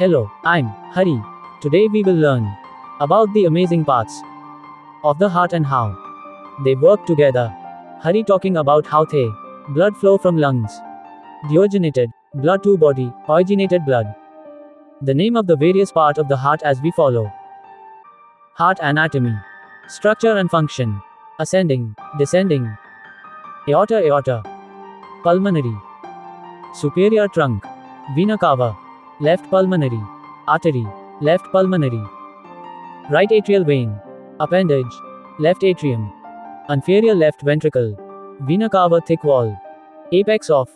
Hello, I'm Hari. Today we will learn about the amazing parts of the heart and how they work together. Hari talking about how they blood flow from lungs, deogeneated blood to body, oxygenated blood. The name of the various part of the heart as we follow. Heart anatomy, structure and function, ascending, descending, aorta, pulmonary, superior trunk, vena cava, left pulmonary, artery, left pulmonary, right atrial vein, appendage, left atrium, inferior left ventricle, vena cava thick wall, apex of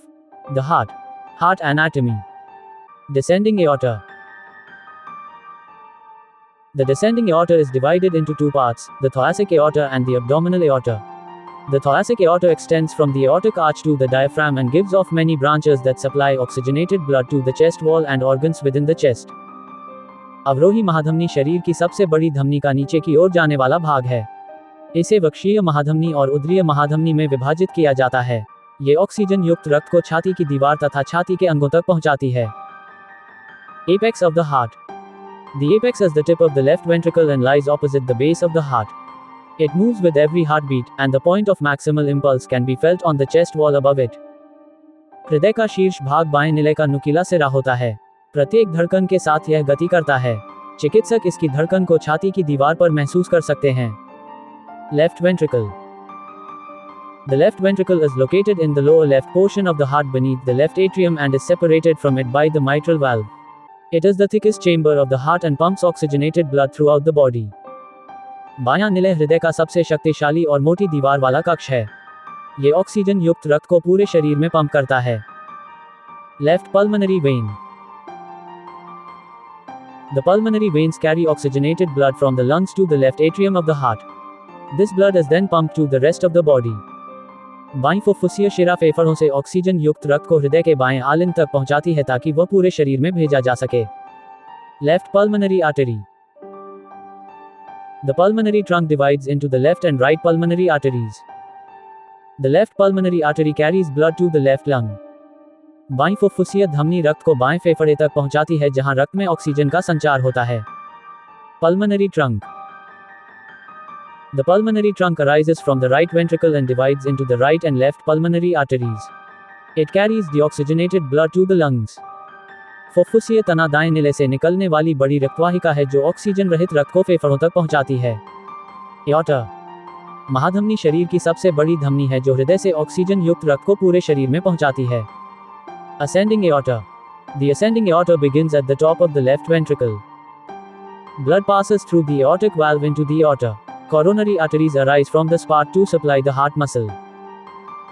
the heart, heart anatomy, descending aorta. The descending aorta is divided into two parts, the thoracic aorta and the abdominal aorta. The thoracic aorta extends from the aortic arch to the diaphragm and gives off many branches that supply oxygenated blood to the chest wall and organs within the chest. अवरोही महाधमनी शरीर की सबसे बड़ी धमनी का नीचे की ओर जाने वाला भाग है। इसे वक्षीय महाधमनी और उदरीय महाधमनी में विभाजित किया जाता है। ये ऑक्सीजन युक्त रक्त को छाती की दीवार तथा छाती के अंगों तक पहुंचाती है। Apex of the heart. The apex is the tip of the left ventricle and lies opposite the base of the heart. It moves with every heartbeat, and the point of maximal impulse can be felt on the chest wall above it. हृदय का शीर्ष भाग बाएं निलय का नुकीला सिरा होता है। प्रत्येक धड़कन के साथ यह गति करता है। चिकित्सक इसकी धड़कन को छाती की दीवार पर महसूस कर सकते हैं। Left ventricle. The left ventricle is located in the lower left portion of the heart beneath the left atrium and is separated from it by the mitral valve. It is the thickest chamber of the heart and pumps oxygenated blood throughout the body. बायां निलय हृदय का सबसे शक्तिशाली और मोटी दीवार वाला कक्ष है। ये ऑक्सीजन युक्त रक्त को पूरे शरीर में पंप करता है। Left pulmonary vein. The pulmonary veins carry oxygenated blood from the lungs to the left atrium of the heart. This blood is then pumped to the rest of the body. बाईं फुफ्फुसीय शिरा फेफड़ों से oxygen युक्त रक्त को हृदय के बाएं आलिंद तक पहुंचाती है ताकि वह पूरे शरीर में भेजा जा सके। Left pulmonary artery. The pulmonary trunk divides into the left and right pulmonary arteries. The left pulmonary artery carries blood to the left lung. बाईं फुफ्फुसीय धमनी रक्त को बाएं फेफड़े तक पहुंचाती है जहां रक्त में ऑक्सीजन का संचार होता है। Pulmonary trunk. The pulmonary trunk arises from the right ventricle and divides into the right and left pulmonary arteries. It carries deoxygenated blood to the lungs. फुफ्फुसीय तना दाएं निले से निकलने वाली बड़ी रक्तवाहिका है जो ऑक्सीजन रहित रक्त को फेफड़ों तक पहुंचाती है। Aorta. महाधमनी शरीर की सबसे बड़ी धमनी है जो हृदय से ऑक्सीजन युक्त रक्त को पूरे शरीर में पहुंचाती है। Ascending aorta. The ascending aorta begins at the top of the left ventricle. Blood passes through the aortic valve into the aorta. Coronary arteries arise from the spot to supply the heart muscle.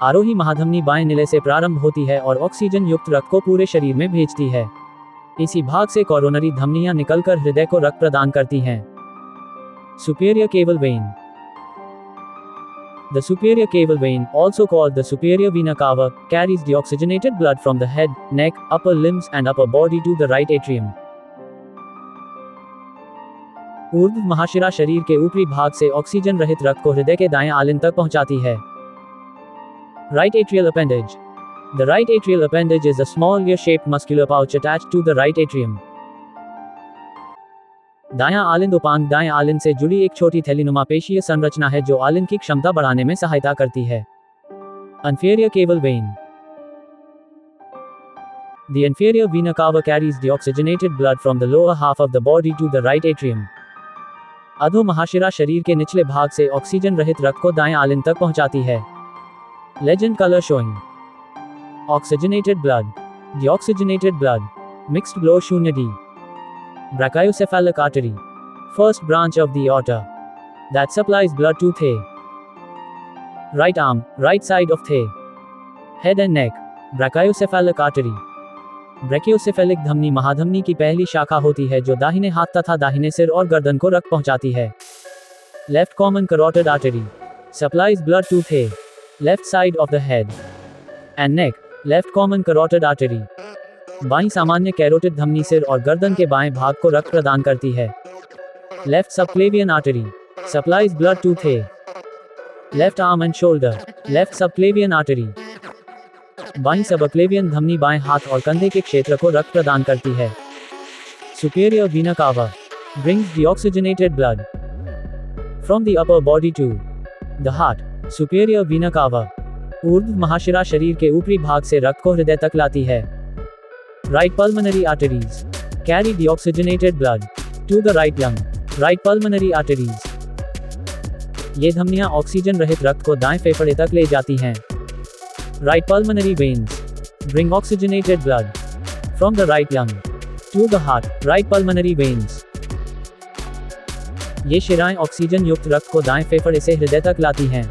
आरोही महाधमनी बाएं निले से प्रारंभ होती है और oxygen युक्त रक्त को पूरे शरीर में भेजती है। इसी भाग से कोरोनरी धमनियां निकलकर हृदय को रक्त प्रदान करती हैं। Superior caval vein. The superior caval vein, also called the superior vena cava, carries deoxygenated blood from the head, neck, upper limbs and upper body to the right atrium. ऊर्ध्व महाशिरा शरीर के ऊपरी भाग से ऑक्सीजन रहित रक्त को हृदय के दाएं आलिंद तक पहुंचाती है। Right atrial appendage. The right atrial appendage is a small ear-shaped muscular pouch attached to the right atrium. दायां आलिंद उपांग दाएं आलिंद से जुड़ी एक छोटी थैलीनुमा पेशीय संरचना है जो आलिंद की क्षमता बढ़ाने में सहायता करती है। Inferior caval vein. The inferior vena cava carries deoxygenated blood from the lower half of the body to the right atrium. अधो महाशिरा शरीर के निचले भाग से ऑक्सीजन रहित रक्त को दाएं आलिंद तक पहुंचाती है। Legend color showing. Oxygenated blood. Deoxygenated blood. Mixed glow 0D. Brachiocephalic artery. First branch of the aorta. That supplies blood to the right arm, right side of the head and neck. Brachiocephalic artery. Brachiocephalic धमनी महाधमनी की पहली शाखा होती है जो दाहिने हाथ तथा दाहिने सिर और गर्दन को रक्त पहुंचाती है। Left common carotid artery supplies blood to the left side of the head and neck. Left common carotid artery बाईं सामान्य कैरोटिड धमनी सिर और गर्दन के बाएं भाग को रक्त प्रदान करती है। Left subclavian artery supplies blood to the left arm and shoulder. Left subclavian artery बाईं सबक्लेवियन धमनी बाएं हाथ और कंधे के क्षेत्र को रक्त प्रदान करती है। superior vena cava, brings deoxygenated blood from the upper body to the heart. superior vena cava, ऊर्ध्व महाशिरा शरीर के ऊपरी भाग से रक्त को हृदय तक लाती है. Right pulmonary arteries carry deoxygenated blood to the right lung. Right pulmonary arteries, ये धमनियां ऑक्सीजन रहित रक्त को दाएं फेफड़े तक ले जाती हैं. Right pulmonary veins bring oxygenated blood from the right lung to the heart. Right pulmonary veins, ये शिराएं ऑक्सीजन युक्त रक्त को दाएं फेफड़े से हृदय तक लाती हैं.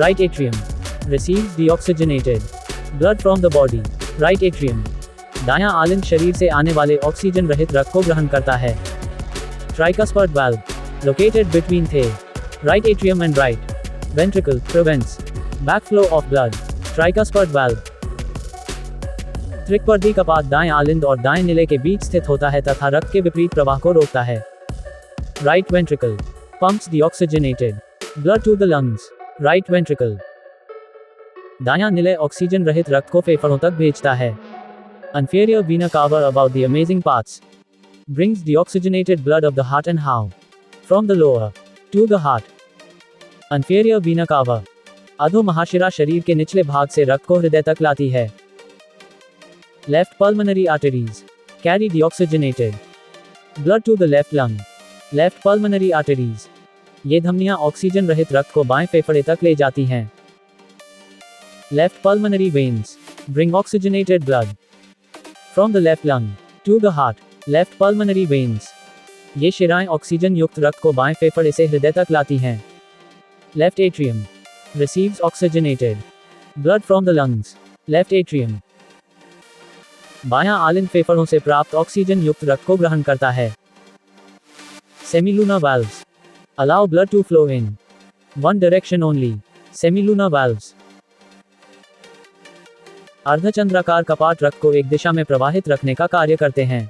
Right atrium receives deoxygenated blood from the body. Right atrium, दायां आलिंद शरीर से आने वाले ऑक्सीजन रहित रक्त को ग्रहण करता है. Tricuspid valve, located between the right atrium and right ventricle, prevents backflow of blood. Tricuspid valve, त्रिकपर्दी कपाट दाएं आलिंद और दाएं निले के बीच स्थित होता है तथा रक्त के विपरीत प्रवाह को रोकता है. Right ventricle pumps deoxygenated blood to the lungs. Right ventricle, दायां निले ऑक्सीजन रहित रक्त को फेफड़ों तक भेजता है. Inferior vena cava about the amazing parts brings deoxygenated blood of the heart and how from the lower to the heart. Inferior vena cava, अधो महाशिरा शरीर के निचले भाग से रक्त को हृदय तक लाती है. Left pulmonary arteries carry deoxygenated blood to the left lung. Left pulmonary arteries, ये धमनियां ऑक्सीजन रहित रक्त को बाएं फेफड़े तक ले जाती हैं. Left pulmonary veins bring oxygenated blood from the left lung to the heart. Left pulmonary veins, ये शिराएं ऑक्सीजन युक्त रक्त को बाएं फेफड़े से हृदय तक लाती हैं. Left atrium receives oxygenated blood from the lungs. Left atrium, बायां आलिंद फेफड़ों से प्राप्त ऑक्सीजन युक्त रक्त को ग्रहण करता है. Semilunar valves allow blood to flow in one direction only. Semilunar valves, अर्धचंद्राकार कपाट रक्त को एक दिशा में प्रवाहित रखने का कार्य करते हैं.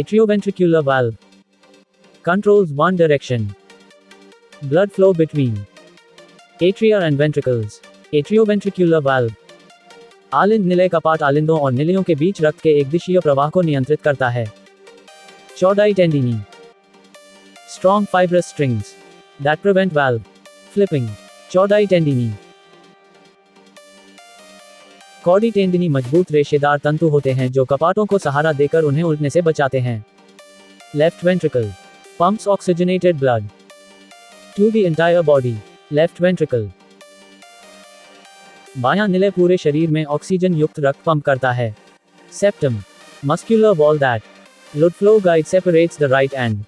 Atrioventricular valve controls one direction blood flow between atria and ventricles. Atrioventricular valve, आलिंद निलय कपाट आलिंदों और निलयों के बीच रक्त के एक दिशीय प्रवाह को नियंत्रित करता है. Chordate tendini, strong fibrous strings that prevent valve flipping. Chordate tendini, कॉर्डी टेंडिनी मजबूत रेशेदार तंतु होते हैं जो कपाटों को सहारा देकर उन्हें उलटने से बचाते हैं. Left ventricle pumps oxygenated blood to the entire body. Left ventricle, बायां निलय पूरे शरीर में ऑक्सीजन युक्त रक्त पंप करता है. Septum, muscular wall that blood flow guide separates the right and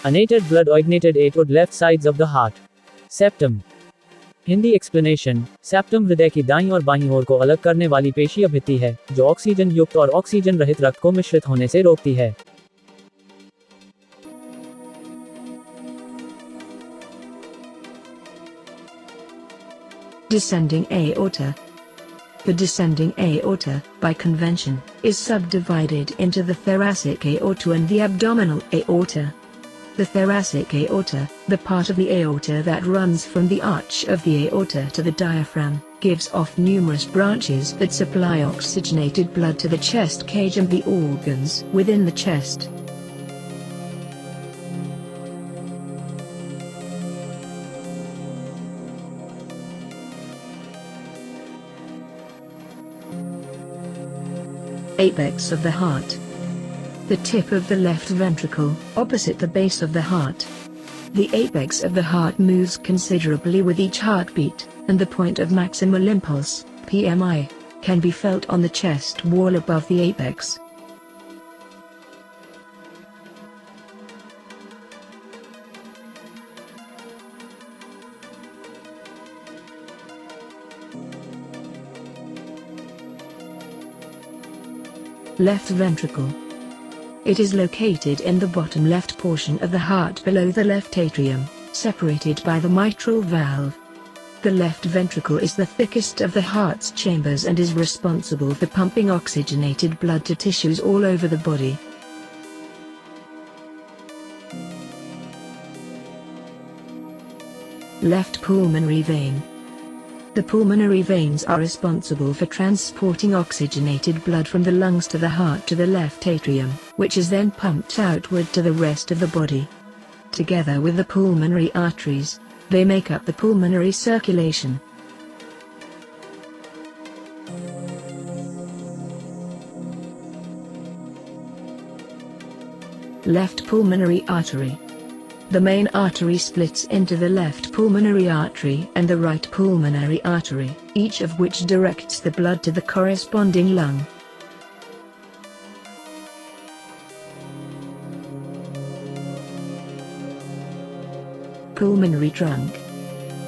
unaided blood originated at left sides of the heart. Septum, Hindi explanation, septum हृदय की दाईं और बाईं ओर को अलग करने वाली पेशीय भित्ति है जो ऑक्सीजन युक्त और ऑक्सीजन रहित रक्त को मिश्रित होने से रोकती है. Descending aorta. The descending aorta, by convention, is subdivided into the thoracic aorta and the abdominal aorta. The thoracic aorta, the part of the aorta that runs from the arch of the aorta to the diaphragm, gives off numerous branches that supply oxygenated blood to the chest cage and the organs within the chest. Apex of the heart. The tip of the left ventricle, opposite the base of the heart. The apex of the heart moves considerably with each heartbeat, and the point of maximal impulse, PMI, can be felt on the chest wall above the apex. Left ventricle. It is located in the bottom left portion of the heart below the left atrium, separated by the mitral valve. The left ventricle is the thickest of the heart's chambers and is responsible for pumping oxygenated blood to tissues all over the body. Left pulmonary vein. The pulmonary veins are responsible for transporting oxygenated blood from the lungs to the heart to the left atrium, which is then pumped outward to the rest of the body. Together with the pulmonary arteries, they make up the pulmonary circulation. Left pulmonary artery. The main artery splits into the left pulmonary artery and the right pulmonary artery, each of which directs the blood to the corresponding lung. Pulmonary trunk.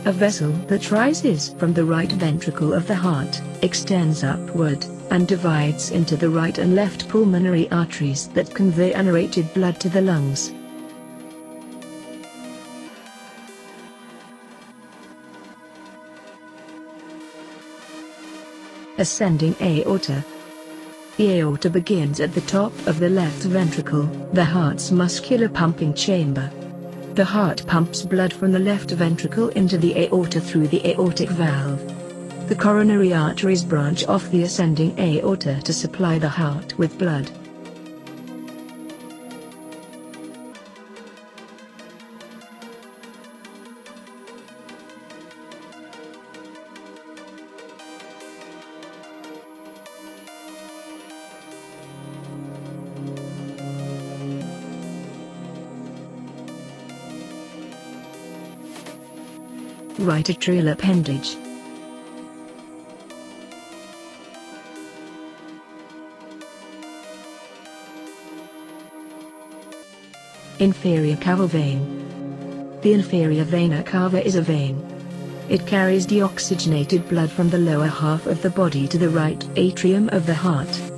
A vessel that rises from the right ventricle of the heart, extends upward, and divides into the right and left pulmonary arteries that convey unaerated blood to the lungs. Ascending aorta. The aorta begins at the top of the left ventricle, the heart's muscular pumping chamber. The heart pumps blood from the left ventricle into the aorta through the aortic valve. The coronary arteries branch off the ascending aorta to supply the heart with blood. Right atrial appendage. Inferior cava vein. The inferior vena cava is a vein. It carries deoxygenated blood from the lower half of the body to the right atrium of the heart.